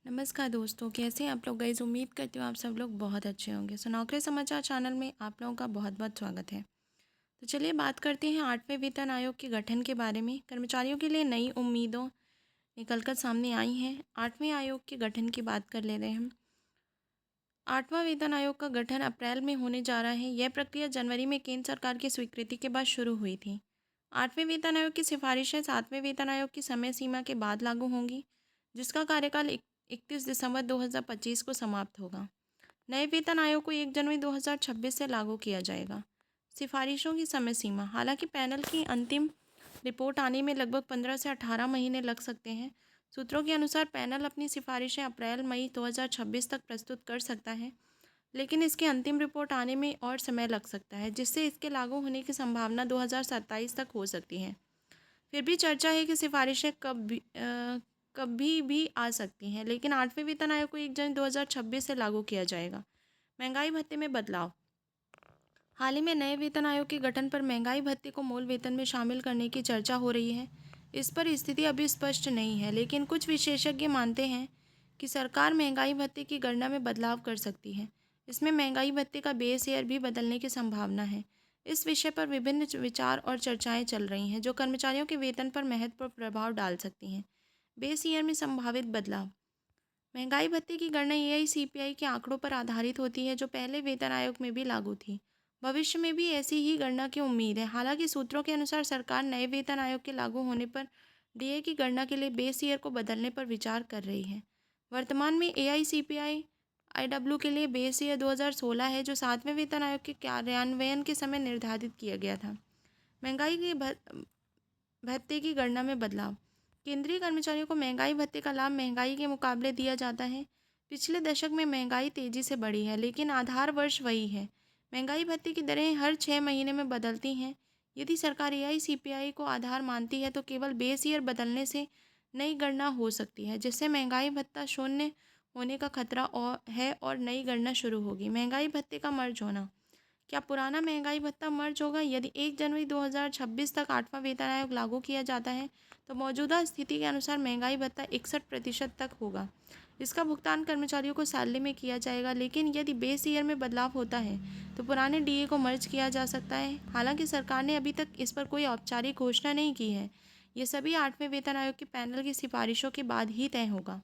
नमस्कार दोस्तों, कैसे हैं आप लोग। गाइस उम्मीद करती हूँ आप सब लोग बहुत अच्छे होंगे। सो नौकरी समाचार चैनल में आप लोगों का बहुत बहुत स्वागत है। तो चलिए बात करते हैं 8वें वेतन आयोग के गठन के बारे में। कर्मचारियों के लिए नई उम्मीदों निकलकर सामने आई हैं। 8वें आयोग के गठन की बात कर ले रहे हैं हम। 8वां वेतन आयोग का गठन अप्रैल में होने जा रहा है। यह प्रक्रिया जनवरी में केंद्र सरकार की स्वीकृति के बाद शुरू हुई थी। 8वें वेतन आयोग की सिफारिशें 7वें वेतन आयोग की समय सीमा के बाद लागू होंगी, जिसका कार्यकाल 31 दिसंबर 2025 को समाप्त होगा। नए वेतन आयोग को 1 जनवरी 2026 से लागू किया जाएगा। सिफारिशों की समय सीमा। हालांकि पैनल की अंतिम रिपोर्ट आने में लगभग 15 से 18 महीने लग सकते हैं। सूत्रों के अनुसार पैनल अपनी सिफारिशें अप्रैल मई 2026 तक प्रस्तुत कर सकता है, लेकिन इसकी अंतिम रिपोर्ट आने में और समय लग सकता है, जिससे इसके लागू होने की संभावना 2027 तक हो सकती है। फिर भी चर्चा है कि सिफारिशें कभी भी आ सकती हैं, लेकिन 8वें वेतन आयोग को 1 जनवरी 2026 से लागू किया जाएगा। महंगाई भत्ते में बदलाव। हाल ही में नए वेतन आयोग के गठन पर महंगाई भत्ते को मूल वेतन में शामिल करने की चर्चा हो रही है। इस पर स्थिति अभी स्पष्ट नहीं है, लेकिन कुछ विशेषज्ञ मानते हैं कि सरकार महंगाई भत्ते की गणना में बदलाव कर सकती है। इसमें महंगाई भत्ते का बेस ईयर भी बदलने की संभावना है। इस विषय पर विभिन्न विचार और चर्चाएं चल रही हैं, जो कर्मचारियों के वेतन पर महत्वपूर्ण प्रभाव डाल सकती हैं। बेस ईयर में संभावित बदलाव। महंगाई भत्ते की गणना एआईसीपीआई के आंकड़ों पर आधारित होती है, जो पहले वेतन आयोग में भी लागू थी। भविष्य में भी ऐसी ही गणना की उम्मीद है। हालांकि सूत्रों के अनुसार सरकार नए वेतन आयोग के लागू होने पर डीए की गणना के लिए बेस ईयर को बदलने पर विचार कर रही है। वर्तमान में एआईसीपीआई आईडब्ल्यू के लिए बेस ईयर 2016 है, जो 7वें वेतन आयोग के कार्यान्वयन के समय निर्धारित किया गया था। महंगाई के भत्ते की गणना में बदलाव। केंद्रीय कर्मचारियों को महंगाई भत्ते का लाभ महंगाई के मुकाबले दिया जाता है। पिछले दशक में महंगाई तेजी से बढ़ी है, लेकिन आधार वर्ष वही है। महंगाई भत्ते की दरें हर 6 महीने में बदलती हैं। यदि सरकार एआईसीपीआई को आधार मानती है, तो केवल बेस ईयर बदलने से नई गणना हो सकती है, जिससे महंगाई भत्ता शून्य होने का खतरा है और नई गणना शुरू होगी। महंगाई भत्ते का मर्ज होना। क्या पुराना महंगाई भत्ता मर्ज होगा? यदि 1 जनवरी 2026 तक 8वां वेतन आयोग लागू किया जाता है, तो मौजूदा स्थिति के अनुसार महंगाई भत्ता 61% तक होगा। इसका भुगतान कर्मचारियों को सैलरी में किया जाएगा, लेकिन यदि बेस ईयर में बदलाव होता है तो पुराने डीए को मर्ज किया जा सकता है। हालांकि सरकार ने अभी तक इस पर कोई औपचारिक घोषणा नहीं की है। ये सभी 8वें वेतन आयोग के पैनल की सिफारिशों के बाद ही तय होगा।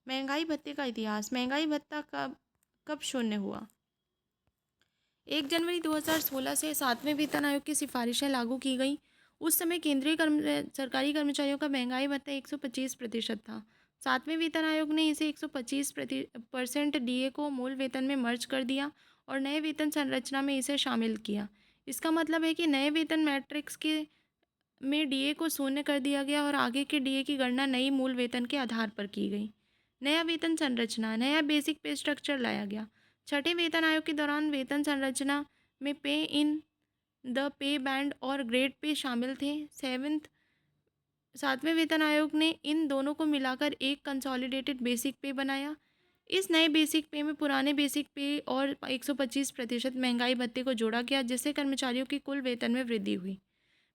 महंगाई भत्ते का इतिहास। महंगाई भत्ता कब कब शून्य हुआ? 1 जनवरी 2016 से 7वें वेतन आयोग की सिफारिशें लागू की गईं। उस समय केंद्रीय सरकारी कर्मचारियों का महंगाई भत्ता 125% था। 7वें वेतन आयोग ने इसे 125% डीए को मूल वेतन में मर्ज कर दिया और नए वेतन संरचना में इसे शामिल किया। इसका मतलब है कि नए वेतन मैट्रिक्स के में डीए को शून्य कर दिया गया और आगे के डीए की गणना नई मूल वेतन के आधार पर की गई। नया वेतन संरचना। नया बेसिक पे स्ट्रक्चर लाया गया। छठे वेतन आयोग के दौरान वेतन संरचना में पे इन द पे बैंड और ग्रेड पे शामिल थे। 7वें वेतन आयोग ने इन दोनों को मिलाकर एक कंसोलिडेटेड बेसिक पे बनाया। इस नए बेसिक पे में पुराने बेसिक पे और 125% महंगाई भत्ते को जोड़ा गया, जिससे कर्मचारियों की कुल वेतन में वृद्धि हुई।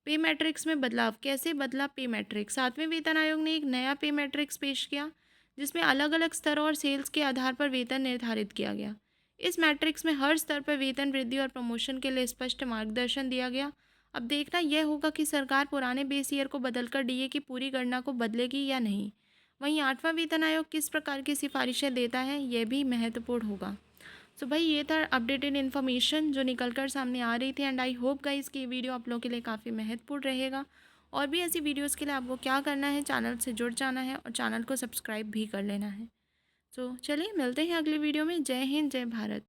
पे मैट्रिक्स में बदलाव। कैसे बदला पे मैट्रिक्स? 7वें वेतन आयोग ने एक नया पे मैट्रिक्स पेश किया, जिसमें अलग अलग स्तर और सेल्स के आधार पर वेतन निर्धारित किया गया। इस मैट्रिक्स में हर स्तर पर वेतन वृद्धि और प्रमोशन के लिए स्पष्ट मार्गदर्शन दिया गया। अब देखना यह होगा कि सरकार पुराने बेस ईयर को बदलकर डीए की पूरी गणना को बदलेगी या नहीं। वहीं 8वां वेतन आयोग किस प्रकार की सिफारिशें देता है, यह भी महत्वपूर्ण होगा। सो भाई ये था अपडेटेड इन्फॉर्मेशन जो निकल कर सामने आ रही थी, एंड आई होप गाइस कि ये वीडियो आप लोगों के लिए काफ़ी महत्वपूर्ण रहेगा। और भी ऐसी वीडियोस के लिए आपको क्या करना है, चैनल से जुड़ जाना है और चैनल को सब्सक्राइब भी कर लेना है। सो चलिए मिलते हैं अगली वीडियो में। जय हिंद, जय भारत।